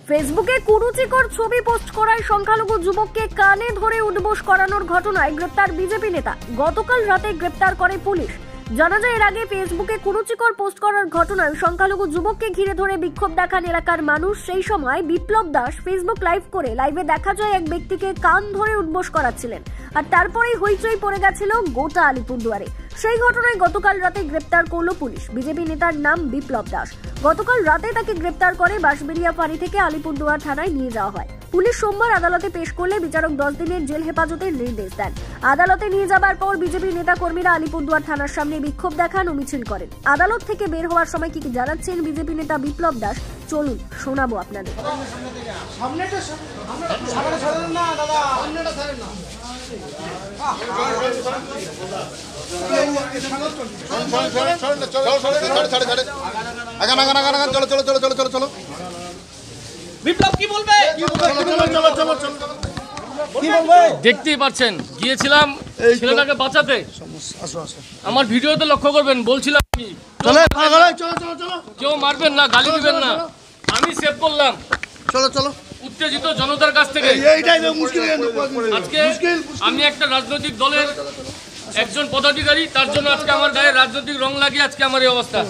ফেসবুকে কুরুচিকর ছবি পোস্ট করায় সংখ্যালঘু যুবককে কানে ধরে উঠবোস করানোর ঘটনায় গ্রেপ্তার বিজেপি নেতা। গতকাল রাতে গ্রেপ্তার করে পুলিশ। জানা যায়, এর আগে ফেসবুকে কুরুচিকর পোস্ট করার ঘটনায় সংখ্যালঘু যুবককে ঘিরে ধরে বিক্ষোভ দেখান এলাকার মানুষ। সেই সময় বিপ্লব দাস ফেসবুক লাইভ করে লাইভে দেখা যায় এক ব্যক্তিকে কান ধরে উঠবোস করাচ্ছিলেন, আর তারপরেই হইচই পড়ে গেছিল গোটা আলিপুরদুয়ারে। সেই ঘটনায় গতকাল রাতে গ্রেপ্তার করল পুলিশ। বিজেপি নেতার নাম বিপ্লব দাস। গতকাল রাতে তাকে গ্রেপ্তার করে বাঁশবেড়িয়া ফাঁড়ি থেকে আলিপুরদুয়ার থানায় নিয়ে যাওয়া হয়। পুলিশ সোমবার আদালতে পেশ করলে বিচারক 10 দিনের জেল হেফাজতের নির্দেশ দেন। আদালতে নিয়ে যাবার পর বিজেপি নেতা কর্মীরা আলিপুরদুয়ার থানার সামনে বিক্ষোভ দেখান ও মিছিল করেন। আদালত থেকে বের হওয়ার সময় কি জানাচ্ছেন বিজেপি নেতা বিপ্লব দাস, চলুন শোনাবো আপনাদের। বিপ্লব কি বলবে? দেখতেই পাচ্ছেন, গিয়েছিলাম ছেলেটাকে বাঁচাতে। আমার ভিডিওতে লক্ষ্য করবেন, বলছিলাম কেউ মারবেন না, গালি দিবেন না। আমি সেভ করলাম উত্তেজিত জনতার কাছ থেকে। আজকে আমি একটা রাজনৈতিক দলের একজন পদাধিকারী, তার জন্য আজকে আমার গায়ে রাজনৈতিক রং লাগিয়ে আজকে আমার এই অবস্থা।